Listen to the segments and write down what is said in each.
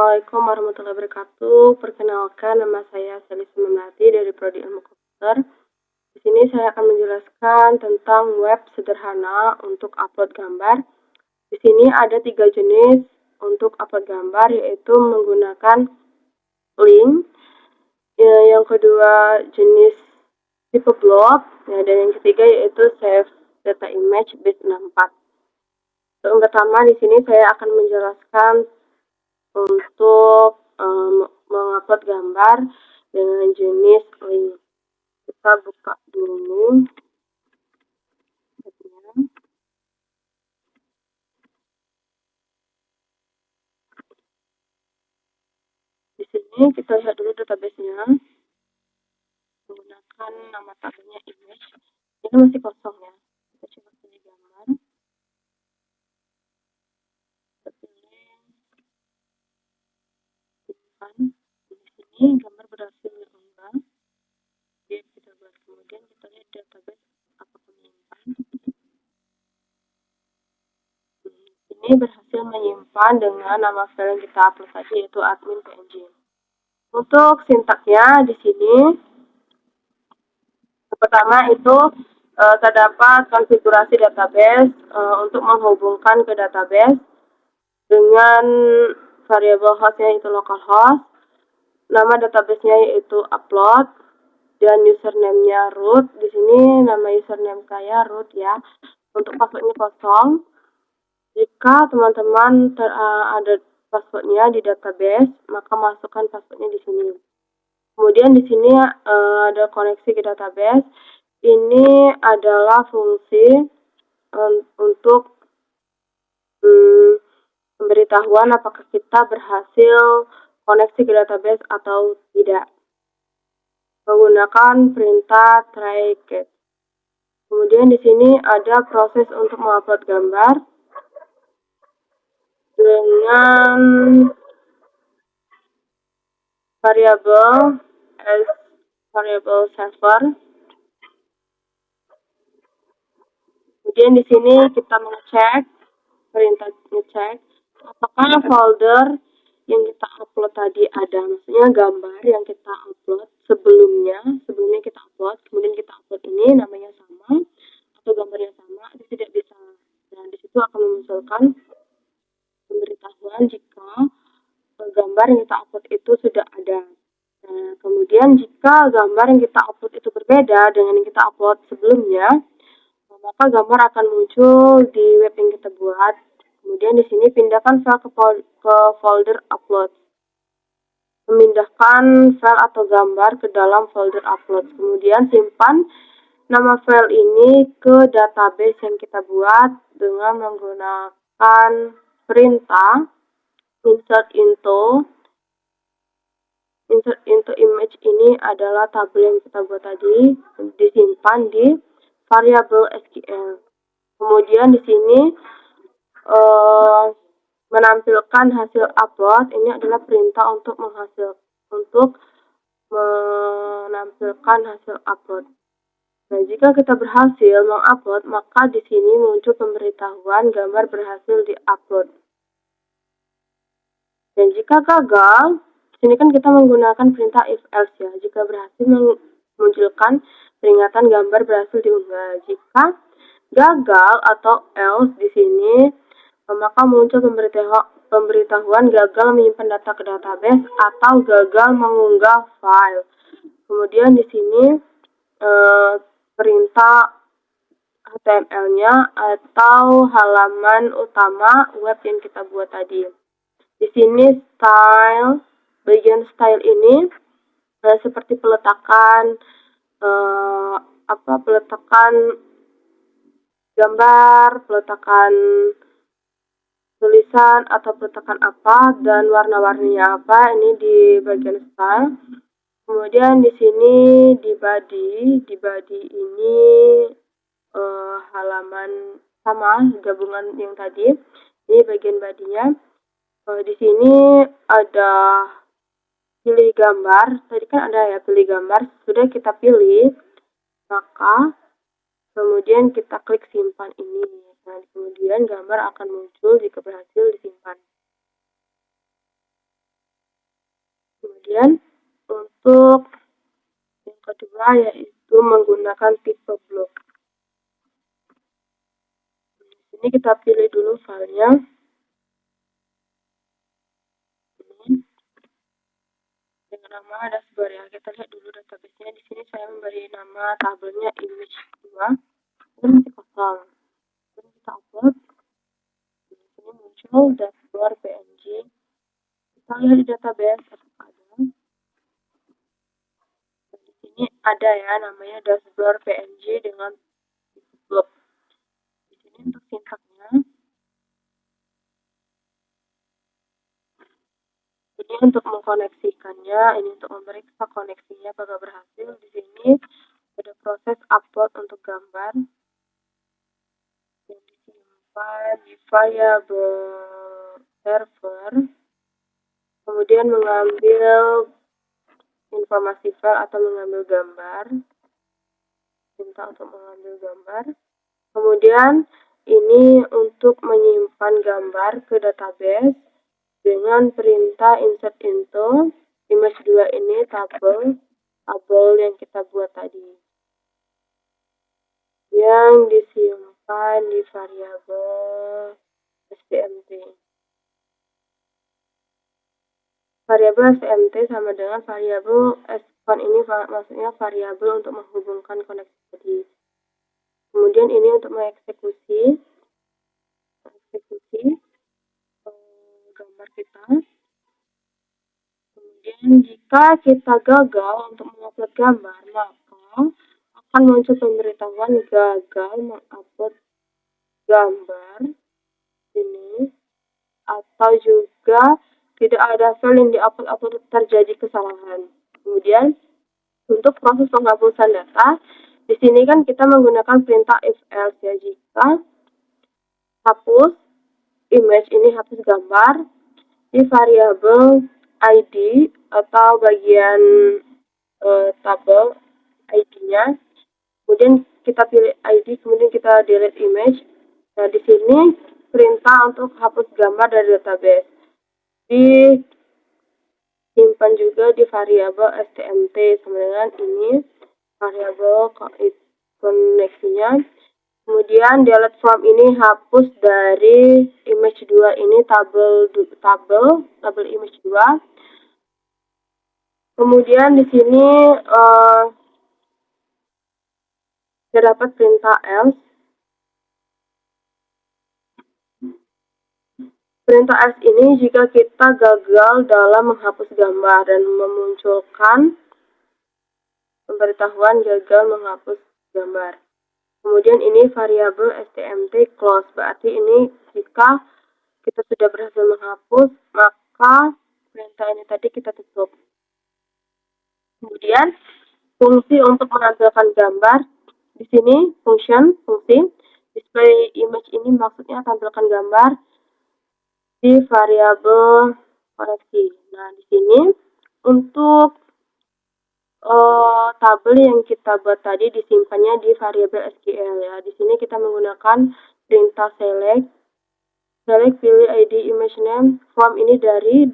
Assalamualaikum warahmatullahi wabarakatuh. Perkenalkan, nama saya Selisa Melati dari Prodi Ilmu Komputer. Di sini saya akan menjelaskan tentang web sederhana untuk upload gambar. Di sini ada 3 jenis untuk upload gambar, yaitu menggunakan link. Yang kedua jenis tipe blog, dan yang ketiga yaitu save data image based 64. Yang pertama di sini saya akan menjelaskan untuk mengupload gambar dengan jenis link. Kita buka dulu. Di sini kita lihat dulu database-nya. Menggunakan nama tabelnya image. Ini masih kosong ya. Kita coba pilih gambar. Kita pilih simpan. Di sini gambar berhasil diunggah. Kita buat. Kemudian kita lihat database apakah menyimpan. Ini berhasil menyimpan dengan nama file yang kita upload tadi, yaitu admin.png. Untuk sintaksnya di sini, pertama itu terdapat konfigurasi database untuk menghubungkan ke database dengan variabel hostnya yaitu localhost, nama database-nya yaitu upload, dan username-nya root. Di sini nama username saya root ya. Untuk passwordnya kosong. Jika teman-teman ada passwordnya di database, maka masukkan passwordnya di sini. Kemudian di sini ada koneksi ke database. Ini adalah fungsi untuk pemberitahuan apakah kita berhasil koneksi ke database atau tidak. Menggunakan perintah try catch. Kemudian di sini ada proses untuk mengupload gambar dengan variabel as variabel server. Kemudian di sini kita mengecek perintah ngecek apakah folder yang kita upload tadi ada, maksudnya gambar yang kita upload sebelumnya kita upload, kemudian kita upload ini namanya sama atau gambarnya sama, itu tidak bisa. Dan di situ akan memunculkan pemberitahuan jika gambar yang kita upload itu sudah ada. Nah, kemudian jika gambar yang kita upload itu berbeda dengan yang kita upload sebelumnya, maka gambar akan muncul di web yang kita buat. Kemudian di sini pindahkan file ke folder upload. Memindahkan file atau gambar ke dalam folder upload. Kemudian simpan nama file ini ke database yang kita buat dengan menggunakan perintah insert into image. Ini adalah tabel yang kita buat tadi, disimpan di variabel SQL. Kemudian di sini menampilkan hasil upload. Ini adalah perintah untuk menampilkan hasil upload. Nah, jika kita berhasil mengupload, maka di sini muncul pemberitahuan gambar berhasil diupload. Dan jika gagal, di sini kan kita menggunakan perintah if else ya. Jika berhasil memunculkan peringatan gambar berhasil diunggah. Jika gagal atau else di sini, maka muncul pemberitahuan gagal menyimpan data ke database atau gagal mengunggah file. Kemudian di sini perintah HTML-nya atau halaman utama web yang kita buat tadi. Di sini bagian style ini seperti peletakan gambar, peletakan tulisan atau peletakan apa dan warna-warninya apa, ini di bagian style. Kemudian di sini di body ini halaman sama gabungan yang tadi. Ini bagian bodinya. Di sini ada pilih gambar. Tadi kan ada ya pilih gambar. Sudah kita pilih, maka kemudian kita klik simpan ini. Nah, kemudian gambar akan muncul jika berhasil disimpan. Kemudian untuk yang kedua yaitu menggunakan tipe blok. Di sini kita pilih dulu filenya. Ini dengan nama dashboard ya. Kita lihat dulu database-nya. Di sini saya memberi nama tabelnya image2. Ini masih kosong. Kemudian kita upload. Di sini muncul dashboard PNG. Kita lihat di database apakah ada. Dan di sini ada ya namanya dashboard PNG dengan blok. Di sini untuk sintaksnya. Ini untuk mengkoneksikannya, ini untuk memeriksa koneksinya apakah berhasil. Di sini ada proses upload untuk gambar yang disimpan di variable server, kemudian mengambil informasi file atau mengambil gambar, minta untuk mengambil gambar, kemudian ini untuk menyimpan gambar ke database dengan perintah insert into image2 ini tabel yang kita buat tadi yang disimpan di variabel stmt. Variabel stmt sama dengan variabel s1 ini maksudnya variabel untuk menghubungkan koneksi tadi. Kemudian ini untuk mengeksekusi gambar kita. Kemudian jika kita gagal untuk mengupload gambar, maka akan muncul pemberitahuan gagal mengupload gambar ini, atau juga tidak ada file yang diupload atau terjadi kesalahan. Kemudian untuk proses penghapusan data, di sini kan kita menggunakan perintah if else ya. Jika hapus image ini, hapus gambar di variabel ID atau bagian tabel ID-nya. Kemudian kita pilih ID, kemudian kita delete image. Nah, di sini perintah untuk hapus gambar dari database. Disimpan juga di variabel stmt sama dengan ini variabel koneksinya. Kemudian delete from ini hapus dari image2 ini tabel image2. Kemudian di sini terdapat perintah else. Perintah else ini jika kita gagal dalam menghapus gambar dan memunculkan pemberitahuan gagal menghapus gambar. Kemudian ini variabel stmt close, berarti ini jika kita sudah berhasil menghapus, maka perintah ini tadi kita tutup. Kemudian fungsi untuk menampilkan gambar, di sini fungsi display image ini maksudnya tampilkan gambar di variabel koneksi. Nah, di sini untuk tabel yang kita buat tadi disimpannya di variabel SQL ya. Di sini kita menggunakan perintah select pilih ID image name from ini dari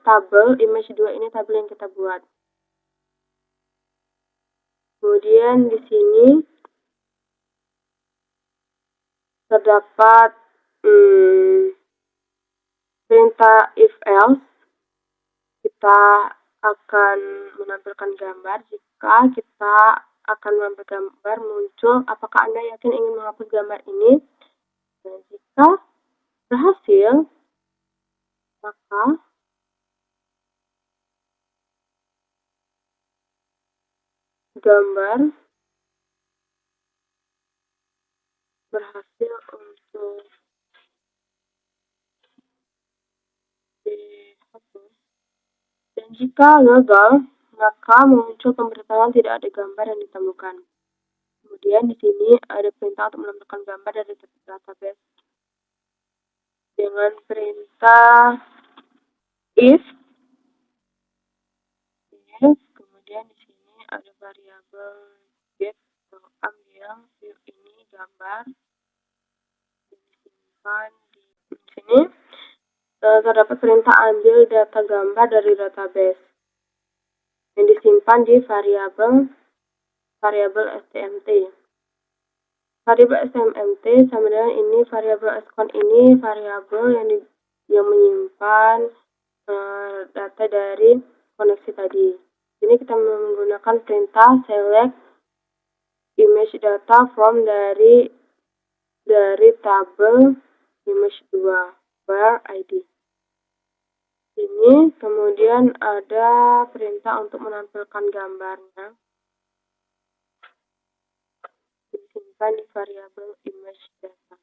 tabel image2 ini tabel yang kita buat. Kemudian di sini terdapat perintah if else. Kita akan menampilkan gambar jika kita akan menampilkan gambar muncul apakah Anda yakin ingin menghapus gambar ini. Dan jika berhasil, maka gambar berhasil untuk dihapus. Dan jika gagal, maka muncul pemberitahuan tidak ada gambar yang ditemukan. Kemudian di sini ada perintah untuk menampilkan gambar dari database dengan perintah if. Kemudian di sini ada variabel get atau ambil view ini gambar yang disimpan di sini. Terdapat perintah ambil data gambar dari database. yang disimpan di variabel stmt. Variabel stmt sama dengan ini variabel scon ini variabel yang menyimpan data dari koneksi tadi. Ini kita menggunakan perintah select image data from dari tabel image 2 where id. Ini kemudian ada perintah untuk menampilkan gambarnya. Disimpan di variabel image data.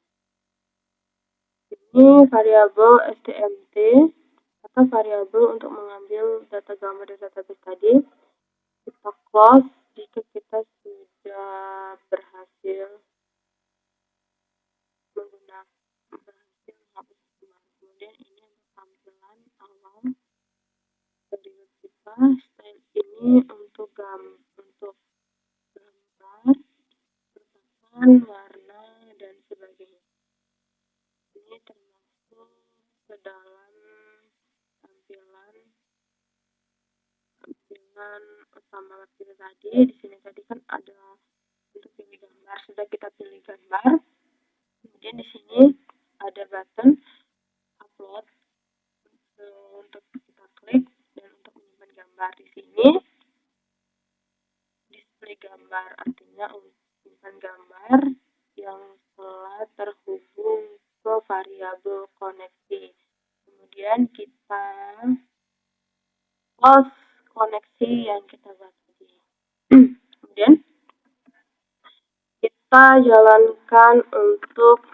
Ini variabel stmt atau variabel untuk mengambil data gambar dari database tadi. Kita close jika kita sudah berhasil menghapus gambar. Kemudian ini untuk tampilan awal dari web kita. Style ini untuk gambar, berbahan, warna, dan sebagainya. Ini termasuk ke dalam tampilan utama web kita tadi. Di sini tadi kan ada untuk pilih gambar, sudah kita pilih gambar. Kemudian di sini ada button upload untuk kita klik dan untuk menyimpan gambar. Di sini display gambar, artinya untuk menyimpan gambar yang telah terhubung ke variabel koneksi. Kemudian kita close koneksi yang kita buat tadi. Kemudian kita jalankan untuk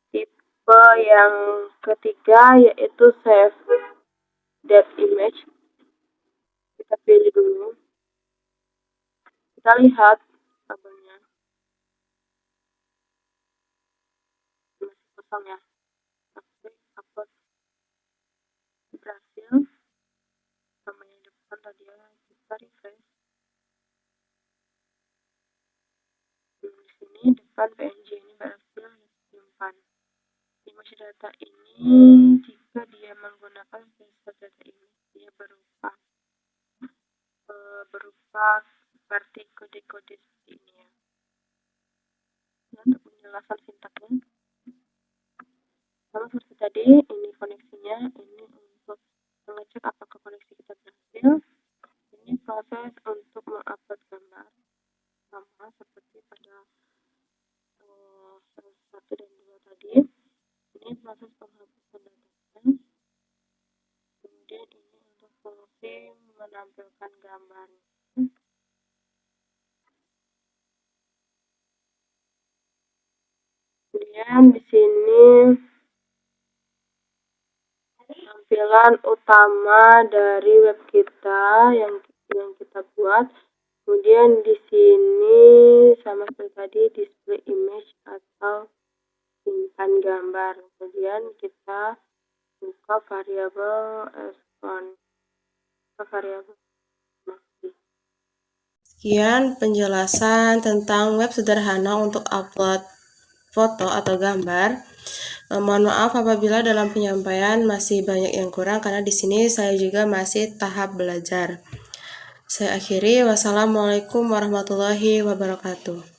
tipe yang ketiga, yaitu save that image. Kita pilih dulu. Kita lihat tabelnya masih kosong ya. Upload berhasil. Sama yang depan tadi ya, kita refresh. Di sini depan PNG ini berhasil disimpan. Image data ini jika dia menggunakan sensor data ini, dia berupa seperti kode-kode seperti ini ya. Untuk penjelasan sintaknya, sama seperti tadi, ini koneksinya, ini untuk mengecek apakah koneksi kita berhasil. Ini proses untuk mengupload gambar, sama seperti pada 1 dan 2 tadi. Ini proses penghapusan datanya. Kemudian ini untuk fungsi menampilkan gambar. Kemudian di sini tampilan utama dari web kita yang kita buat. Kemudian di sini sama seperti tadi display image atau simpan gambar. Kemudian kita buka variabel scon. Sekian penjelasan tentang web sederhana untuk upload foto atau gambar. Mohon maaf apabila dalam penyampaian masih banyak yang kurang karena di sini saya juga masih tahap belajar. Saya akhiri, wassalamualaikum warahmatullahi wabarakatuh.